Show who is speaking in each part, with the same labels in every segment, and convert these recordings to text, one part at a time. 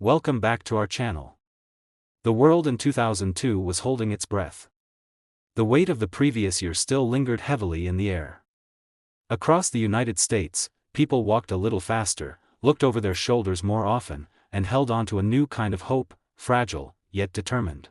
Speaker 1: welcome back to our channel. The world in 2002 was holding its breath. The weight of the previous year still lingered heavily in the air. Across the United States, people walked a little faster, looked over their shoulders more often, and held on to a new kind of hope, fragile, yet determined.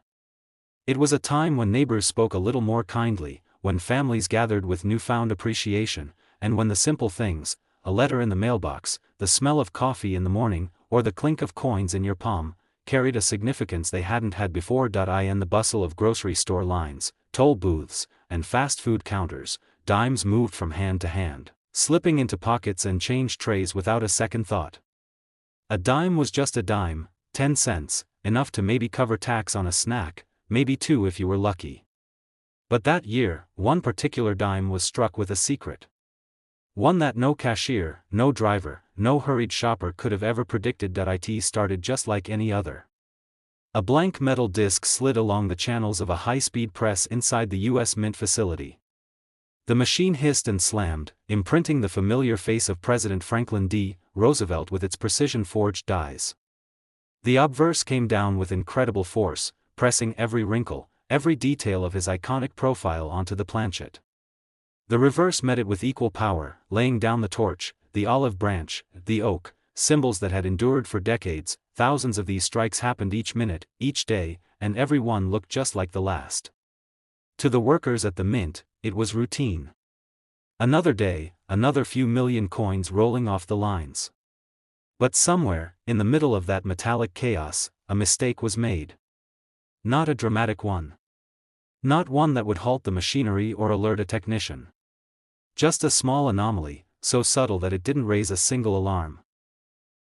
Speaker 1: It was a time when neighbors spoke a little more kindly, when families gathered with newfound appreciation, and when the simple things, a letter in the mailbox, the smell of coffee in the morning, or the clink of coins in your palm, carried a significance they hadn't had before. In the bustle of grocery store lines, toll booths, and fast food counters, dimes moved from hand to hand, slipping into pockets and change trays without a second thought. A dime was just a dime, 10 cents, enough to maybe cover tax on a snack, maybe two if you were lucky. But that year, one particular dime was struck with a secret. One that no cashier, no driver, no hurried shopper could have ever predicted. It started just like any other. A blank metal disc slid along the channels of a high-speed press inside the U.S. Mint facility. The machine hissed and slammed, imprinting the familiar face of President Franklin D. Roosevelt with its precision-forged dies. The obverse came down with incredible force, pressing every wrinkle, every detail of his iconic profile onto the planchet. The reverse met it with equal power, laying down the torch, the olive branch, the oak, symbols that had endured for decades. Thousands of these strikes happened each minute, each day, and every one looked just like the last. To the workers at the mint, it was routine. Another day, another few million coins rolling off the lines. But somewhere, in the middle of that metallic chaos, a mistake was made. Not a dramatic one. Not one that would halt the machinery or alert a technician. Just a small anomaly, so subtle that it didn't raise a single alarm.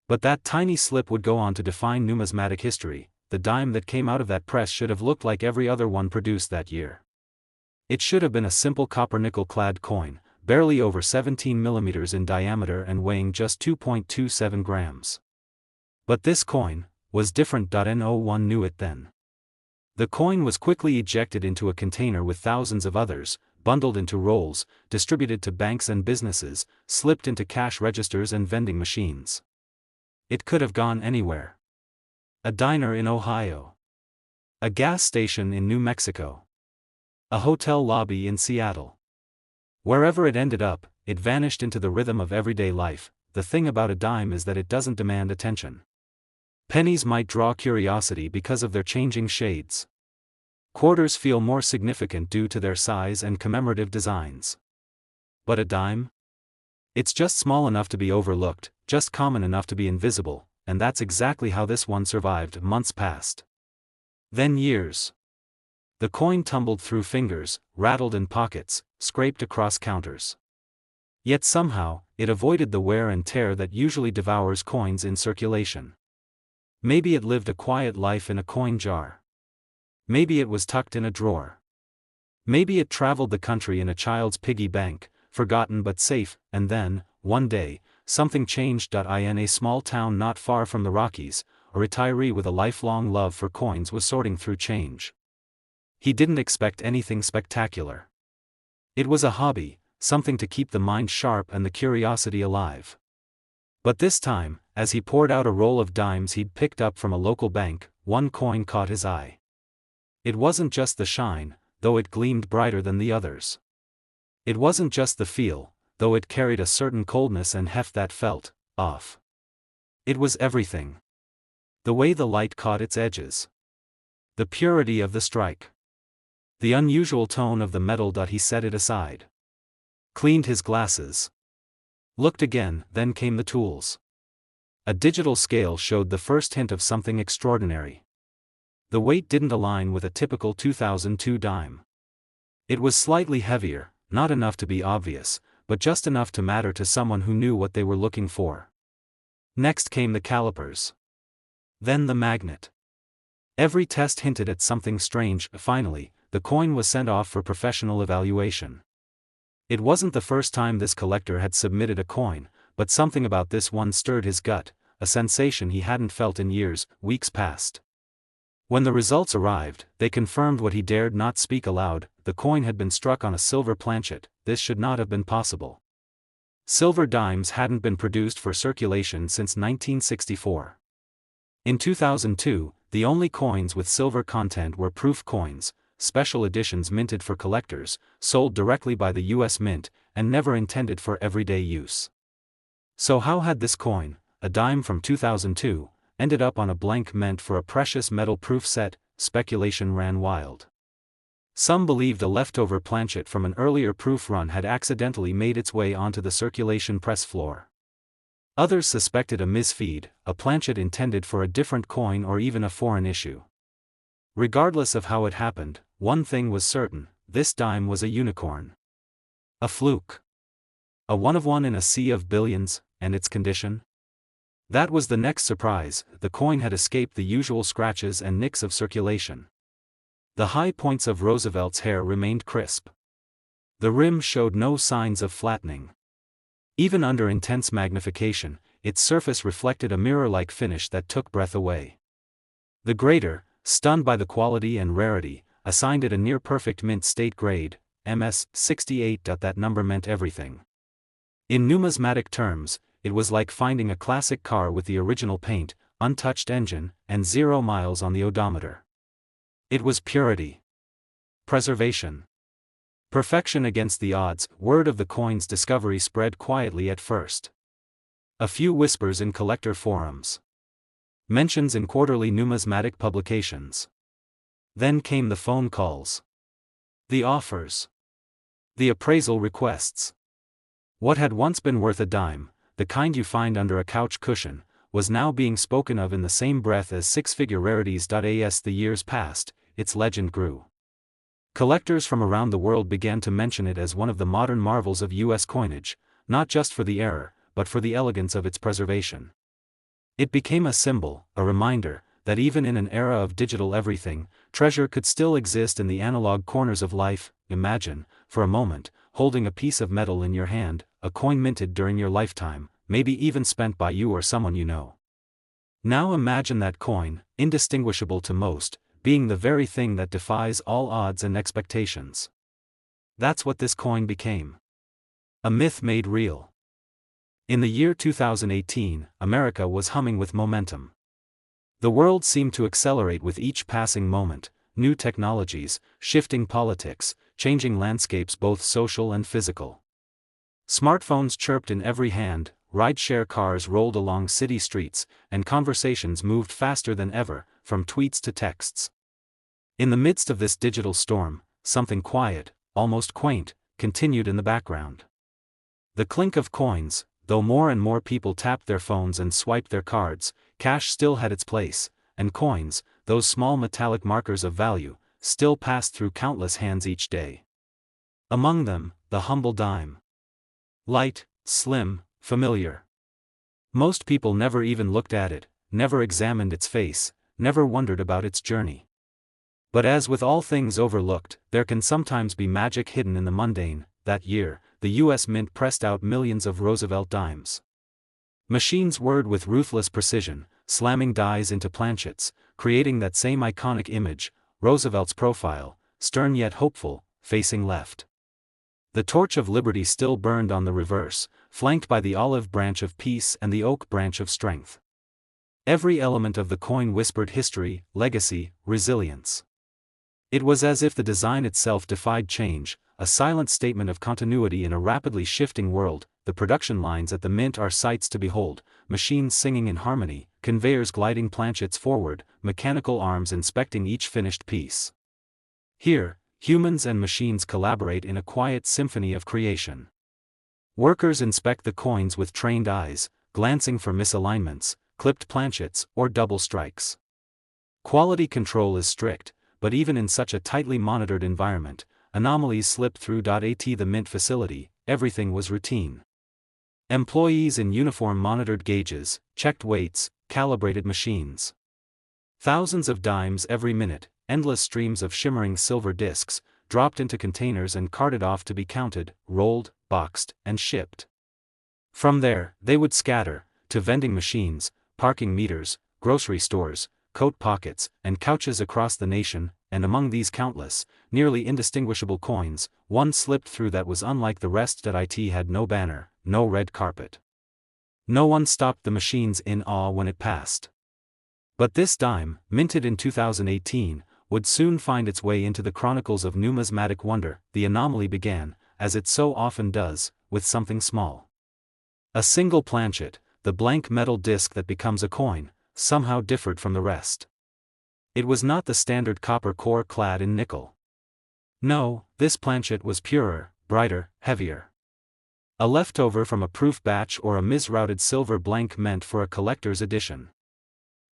Speaker 1: But that tiny slip would go on to define numismatic history. The dime that came out of that press should have looked like every other one produced that year. It should have been a simple copper-nickel-clad coin, barely over 17 millimeters in diameter and weighing just 2.27 grams. But this coin was different. No one knew it then. The coin was quickly ejected into a container with thousands of others, bundled into rolls, distributed to banks and businesses, slipped into cash registers and vending machines. It could have gone anywhere. A diner in Ohio. A gas station in New Mexico. A hotel lobby in Seattle. Wherever it ended up, it vanished into the rhythm of everyday life. The thing about a dime is that it doesn't demand attention. Pennies might draw curiosity because of their changing shades. Quarters feel more significant due to their size and commemorative designs. But a dime? It's just small enough to be overlooked, just common enough to be invisible, and that's exactly how this one survived. Months passed. Then years. The coin tumbled through fingers, rattled in pockets, scraped across counters. Yet somehow, it avoided the wear and tear that usually devours coins in circulation. Maybe it lived a quiet life in a coin jar. Maybe it was tucked in a drawer. Maybe it traveled the country in a child's piggy bank, forgotten but safe. And then, one day, something changed. In a small town not far from the Rockies, a retiree with a lifelong love for coins was sorting through change. He didn't expect anything spectacular. It was a hobby, something to keep the mind sharp and the curiosity alive. But this time, as he poured out a roll of dimes he'd picked up from a local bank, one coin caught his eye. It wasn't just the shine, though it gleamed brighter than the others. It wasn't just the feel, though it carried a certain coldness and heft that felt off. It was everything. The way the light caught its edges. The purity of the strike. The unusual tone of the metal. He set it aside. Cleaned his glasses. Looked again, then came the tools. A digital scale showed the first hint of something extraordinary. The weight didn't align with a typical 2002 dime. It was slightly heavier, not enough to be obvious, but just enough to matter to someone who knew what they were looking for. Next came the calipers. Then the magnet. Every test hinted at something strange. Finally, the coin was sent off for professional evaluation. It wasn't the first time this collector had submitted a coin, but something about this one stirred his gut, a sensation he hadn't felt in years. Weeks passed. When the results arrived, they confirmed what he dared not speak aloud: the coin had been struck on a silver planchet. This should not have been possible. Silver dimes hadn't been produced for circulation since 1964. In 2002, the only coins with silver content were proof coins, special editions minted for collectors, sold directly by the US Mint, and never intended for everyday use. So how had this coin, a dime from 2002, ended up on a blank meant for a precious metal proof set? Speculation ran wild. Some believed a leftover planchet from an earlier proof run had accidentally made its way onto the circulation press floor. Others suspected a misfeed, a planchet intended for a different coin or even a foreign issue. Regardless of how it happened, one thing was certain: this dime was a unicorn. A fluke. A one-of-one in a sea of billions, and its condition? That was the next surprise. The coin had escaped the usual scratches and nicks of circulation. The high points of Roosevelt's hair remained crisp. The rim showed no signs of flattening. Even under intense magnification, its surface reflected a mirror-like finish that took breath away. The grader, stunned by the quality and rarity, assigned it a near-perfect mint state grade, MS 68. That number meant everything. In numismatic terms, it was like finding a classic car with the original paint, untouched engine, and 0 miles on the odometer. It was purity. Preservation. Perfection against the odds. Word of the coin's discovery spread quietly at first. A few whispers in collector forums. Mentions in quarterly numismatic publications. Then came the phone calls. The offers. The appraisal requests. What had once been worth a dime, the kind you find under a couch cushion, was now being spoken of in the same breath as six-figure rarities. As the years passed, its legend grew. Collectors from around the world began to mention it as one of the modern marvels of U.S. coinage, not just for the error, but for the elegance of its preservation. It became a symbol, a reminder, that even in an era of digital everything, treasure could still exist in the analog corners of life. Imagine, for a moment, holding a piece of metal in your hand, a coin minted during your lifetime, maybe even spent by you or someone you know. Now imagine that coin, indistinguishable to most, being the very thing that defies all odds and expectations. That's what this coin became. A myth made real. In the year 2018, America was humming with momentum. The world seemed to accelerate with each passing moment: new technologies, shifting politics, changing landscapes both social and physical. Smartphones chirped in every hand, ride-share cars rolled along city streets, and conversations moved faster than ever, from tweets to texts. In the midst of this digital storm, something quiet, almost quaint, continued in the background. The clink of coins. Though more and more people tapped their phones and swiped their cards, cash still had its place, and coins, those small metallic markers of value, still passed through countless hands each day. Among them, the humble dime. Light, slim, familiar. Most people never even looked at it, never examined its face, never wondered about its journey. But as with all things overlooked, there can sometimes be magic hidden in the mundane. That year, the U.S. Mint pressed out millions of Roosevelt dimes. Machines whirred with ruthless precision, slamming dies into planchets, creating that same iconic image, Roosevelt's profile, stern yet hopeful, facing left. The torch of liberty still burned on the reverse, flanked by the olive branch of peace and the oak branch of strength. Every element of the coin whispered history, legacy, resilience. It was as if the design itself defied change, a silent statement of continuity in a rapidly shifting world. The production lines at the Mint are sights to behold: machines singing in harmony, conveyors gliding planchets forward, mechanical arms inspecting each finished piece. Here, humans and machines collaborate in a quiet symphony of creation. Workers inspect the coins with trained eyes, glancing for misalignments, clipped planchets, or double strikes. Quality control is strict, but even in such a tightly monitored environment, anomalies slipped through. At the Mint facility, everything was routine. Employees in uniform monitored gauges, checked weights, calibrated machines. Thousands of dimes every minute, endless streams of shimmering silver discs, dropped into containers and carted off to be counted, rolled, boxed, and shipped. From there, they would scatter, to vending machines, parking meters, grocery stores, coat pockets, and couches across the nation. And among these countless, nearly indistinguishable coins, one slipped through that was unlike the rest. It had no banner, no red carpet. No one stopped the machines in awe when it passed. But this dime, minted in 2018, would soon find its way into the chronicles of numismatic wonder. The anomaly began, as it so often does, with something small. A single planchet, the blank metal disc that becomes a coin, somehow differed from the rest. It was not the standard copper core clad in nickel. No, this planchet was purer, brighter, heavier. A leftover from a proof batch or a misrouted silver blank meant for a collector's edition.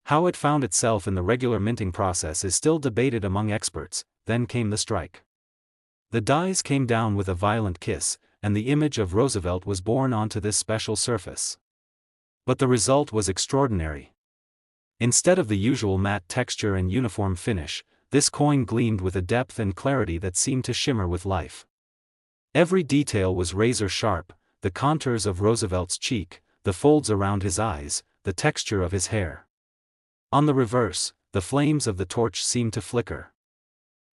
Speaker 1: How it found itself in the regular minting process is still debated among experts. Then came the strike. The dies came down with a violent kiss, and the image of Roosevelt was born onto this special surface. But the result was extraordinary. Instead of the usual matte texture and uniform finish, this coin gleamed with a depth and clarity that seemed to shimmer with life. Every detail was razor sharp: the contours of Roosevelt's cheek, the folds around his eyes, the texture of his hair. On the reverse, the flames of the torch seemed to flicker.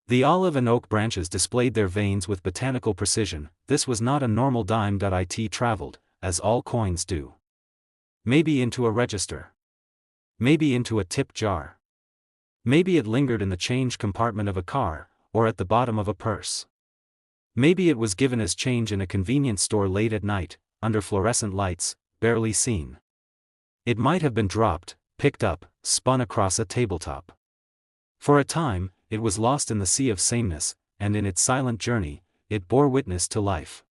Speaker 1: The olive and oak branches displayed their veins with botanical precision. This was not a normal dime. It traveled, as all coins do. Maybe into a register. Maybe into a tip jar. Maybe it lingered in the change compartment of a car, or at the bottom of a purse. Maybe it was given as change in a convenience store late at night, under fluorescent lights, barely seen. It might have been dropped, picked up, spun across a tabletop. For a time, it was lost in the sea of sameness, and in its silent journey, it bore witness to life.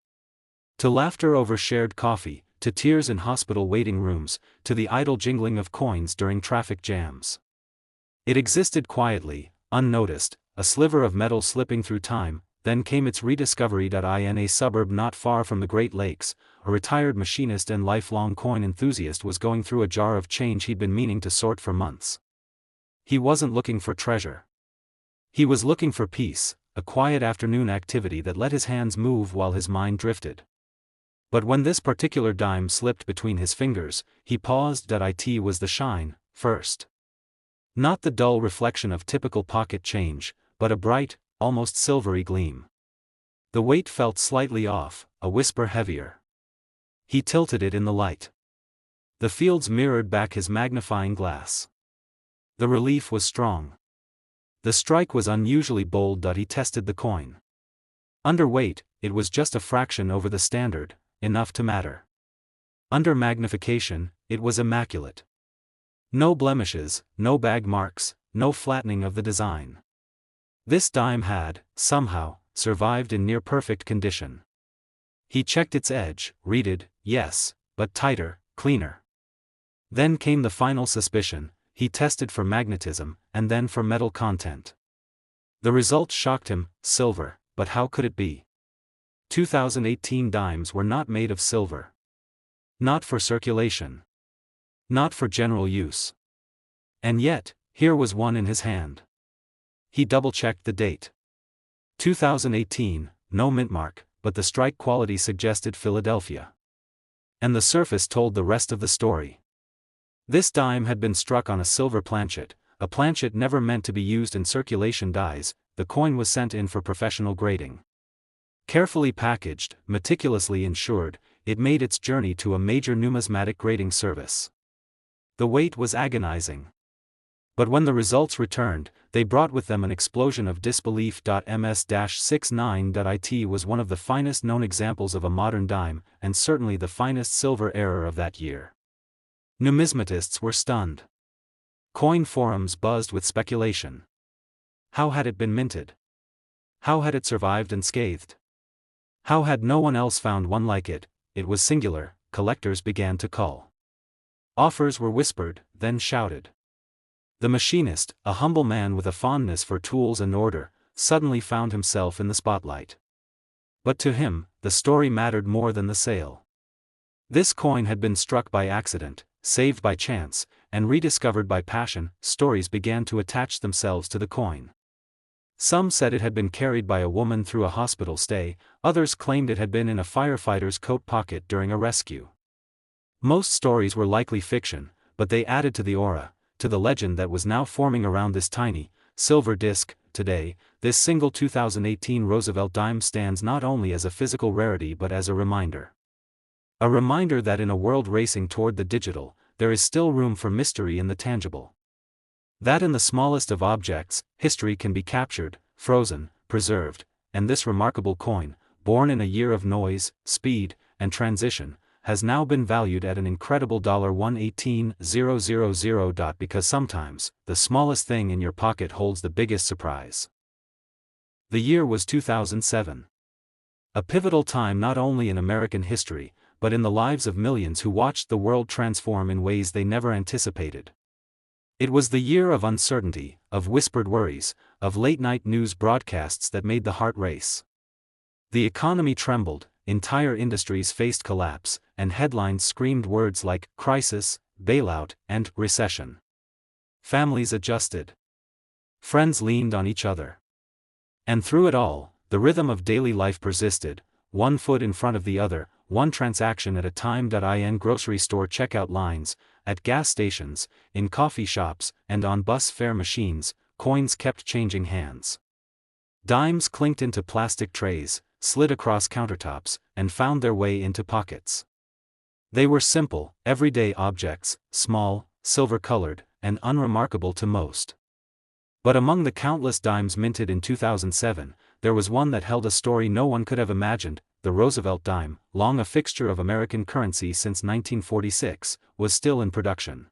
Speaker 1: To laughter over shared coffee, to tears in hospital waiting rooms, to the idle jingling of coins during traffic jams. It existed quietly, unnoticed, a sliver of metal slipping through time. Then came its rediscovery. In a suburb not far from the Great Lakes, a retired machinist and lifelong coin enthusiast was going through a jar of change he'd been meaning to sort for months. He wasn't looking for treasure. He was looking for peace, a quiet afternoon activity that let his hands move while his mind drifted. But when this particular dime slipped between his fingers, he paused. It was the shine, first. Not the dull reflection of typical pocket change, but a bright, almost silvery gleam. The weight felt slightly off, a whisper heavier. He tilted it in the light. The fields mirrored back his magnifying glass. The relief was strong. The strike was unusually bold. He tested the coin. Under weight, it was just a fraction over the standard, enough to matter. Under magnification, it was immaculate. No blemishes, no bag marks, no flattening of the design. This dime had, somehow, survived in near-perfect condition. He checked its edge, reeded, yes, but tighter, cleaner. Then came the final suspicion. He tested for magnetism, and then for metal content. The results shocked him: silver, but how could it be? 2018 dimes were not made of silver. Not for circulation. Not for general use. And yet, here was one in his hand. He double-checked the date. 2018, no mint mark, but the strike quality suggested Philadelphia. And the surface told the rest of the story. This dime had been struck on a silver planchet, a planchet never meant to be used in circulation dies. The coin was sent in for professional grading. Carefully packaged, meticulously insured, it made its journey to a major numismatic grading service. The wait was agonizing. But when the results returned, they brought with them an explosion of disbelief. MS-69.IT was one of the finest known examples of a modern dime, and certainly the finest silver error of that year. Numismatists were stunned. Coin forums buzzed with speculation. How had it been minted? How had it survived unscathed? How had no one else found one like it? It was singular. Collectors began to call. Offers were whispered, then shouted. The machinist, a humble man with a fondness for tools and order, suddenly found himself in the spotlight. But to him, the story mattered more than the sale. This coin had been struck by accident, saved by chance, and rediscovered by passion. Stories began to attach themselves to the coin. Some said it had been carried by a woman through a hospital stay, others claimed it had been in a firefighter's coat pocket during a rescue. Most stories were likely fiction, but they added to the aura, to the legend that was now forming around this tiny, silver disc. Today, this single 2018 Roosevelt dime stands not only as a physical rarity but as a reminder. A reminder that in a world racing toward the digital, there is still room for mystery in the tangible. That in the smallest of objects, history can be captured, frozen, preserved, and this remarkable coin, born in a year of noise, speed, and transition, has now been valued at an incredible $118,000. Because sometimes, the smallest thing in your pocket holds the biggest surprise. The year was 2007. A pivotal time not only in American history, but in the lives of millions who watched the world transform in ways they never anticipated. It was the year of uncertainty, of whispered worries, of late-night news broadcasts that made the heart race. The economy trembled, entire industries faced collapse, and headlines screamed words like crisis, bailout, and recession. Families adjusted. Friends leaned on each other. And through it all, the rhythm of daily life persisted, one foot in front of the other, one transaction at a time. In grocery store checkout lines, at gas stations, in coffee shops, and on bus fare machines, coins kept changing hands. Dimes clinked into plastic trays, slid across countertops, and found their way into pockets. They were simple, everyday objects, small, silver-colored, and unremarkable to most. But among the countless dimes minted in 2007, there was one that held a story no one could have imagined. The Roosevelt dime, long a fixture of American currency since 1946, was still in production.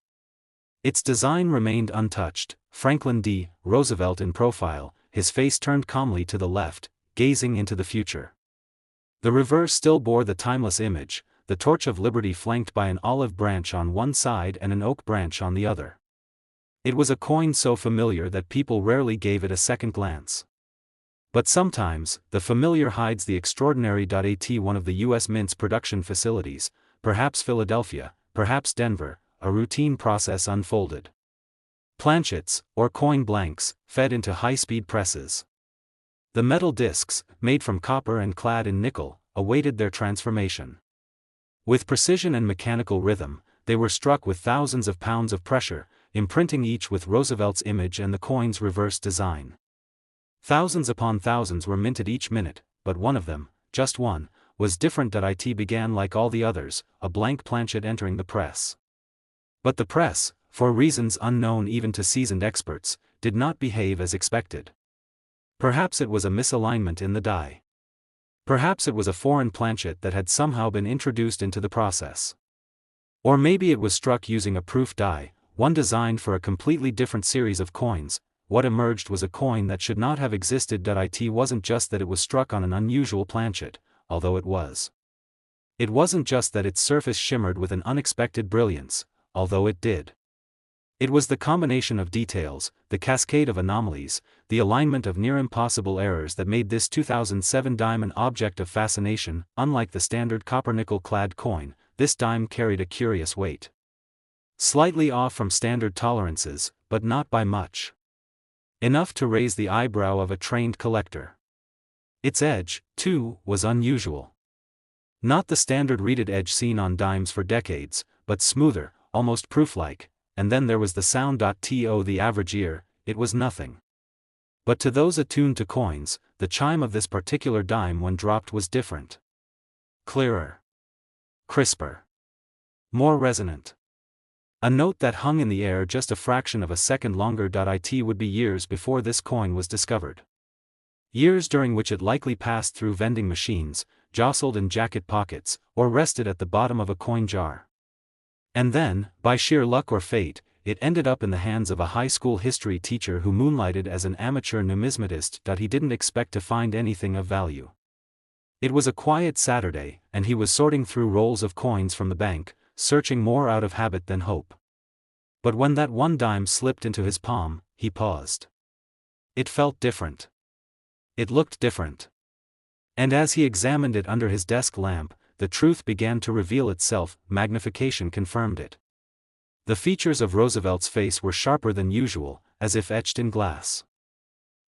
Speaker 1: Its design remained untouched, Franklin D. Roosevelt in profile, his face turned calmly to the left, gazing into the future. The reverse still bore the timeless image, the torch of liberty flanked by an olive branch on one side and an oak branch on the other. It was a coin so familiar that people rarely gave it a second glance. But sometimes, the familiar hides the extraordinary. At one of the U.S. Mint's production facilities, perhaps Philadelphia, perhaps Denver, a routine process unfolded. Planchets, or coin blanks, fed into high-speed presses. The metal discs, made from copper and clad in nickel, awaited their transformation. With precision and mechanical rhythm, they were struck with thousands of pounds of pressure, imprinting each with Roosevelt's image and the coin's reverse design. Thousands upon thousands were minted each minute, but one of them, just one, was different. It began like all the others, a blank planchet entering the press. But the press, for reasons unknown even to seasoned experts, did not behave as expected. Perhaps it was a misalignment in the die. Perhaps it was a foreign planchet that had somehow been introduced into the process. Or maybe it was struck using a proof die, one designed for a completely different series of coins. What emerged was a coin that should not have existed. It wasn't just that it was struck on an unusual planchet, although it was. It wasn't just that its surface shimmered with an unexpected brilliance, although it did. It was the combination of details, the cascade of anomalies, the alignment of near-impossible errors that made this 2007 dime an object of fascination. Unlike the standard copper-nickel-clad coin, this dime carried a curious weight. Slightly off from standard tolerances, but not by much. Enough to raise the eyebrow of a trained collector. Its edge, too, was unusual. Not the standard reeded edge seen on dimes for decades, but smoother, almost proof-like, and then there was the sound. To the average ear, it was nothing. But to those attuned to coins, the chime of this particular dime when dropped was different. Clearer. Crisper. More resonant. A note that hung in the air just a fraction of a second longer. It would be years before this coin was discovered. Years during which it likely passed through vending machines, jostled in jacket pockets, or rested at the bottom of a coin jar. And then, by sheer luck or fate, it ended up in the hands of a high school history teacher who moonlighted as an amateur numismatist. He didn't expect to find anything of value. It was a quiet Saturday, and he was sorting through rolls of coins from the bank, searching more out of habit than hope. But when that one dime slipped into his palm, he paused. It felt different. It looked different. And as he examined it under his desk lamp, the truth began to reveal itself. Magnification confirmed it. The features of Roosevelt's face were sharper than usual, as if etched in glass.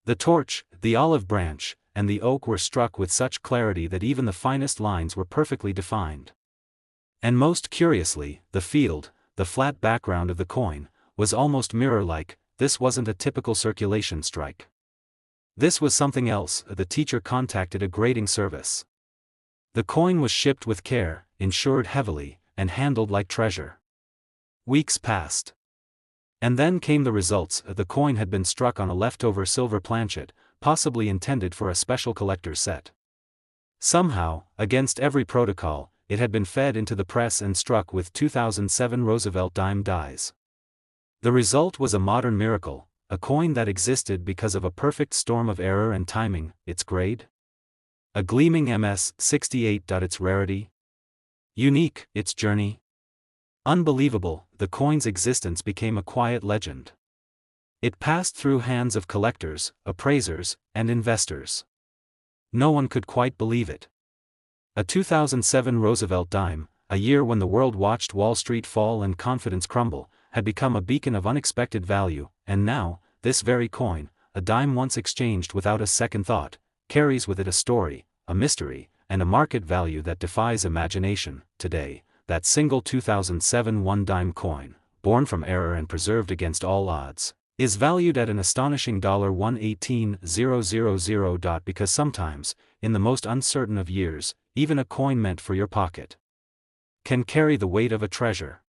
Speaker 1: The torch, the olive branch, and the oak were struck with such clarity that even the finest lines were perfectly defined. And most curiously, the field, the flat background of the coin, was almost mirror-like. This wasn't a typical circulation strike. This was something else. The teacher contacted a grading service. The coin was shipped with care, insured heavily, and handled like treasure. Weeks passed. And then came the results. The coin had been struck on a leftover silver planchet, possibly intended for a special collector's set. Somehow, against every protocol, it had been fed into the press and struck with 2007 Roosevelt dime dies. The result was a modern miracle, a coin that existed because of a perfect storm of error and timing. Its grade? A gleaming MS-68. Its rarity? Unique. Its journey? Unbelievable. The coin's existence became a quiet legend. It passed through hands of collectors, appraisers, and investors. No one could quite believe it. A 2007 Roosevelt dime, a year when the world watched Wall Street fall and confidence crumble, had become a beacon of unexpected value, and now, this very coin, a dime once exchanged without a second thought, carries with it a story, a mystery, and a market value that defies imagination. Today, that single 2007 one-dime coin, born from error and preserved against all odds, is valued at an astonishing $118,000. Because sometimes, in the most uncertain of years, even a coin meant for your pocket can carry the weight of a treasure.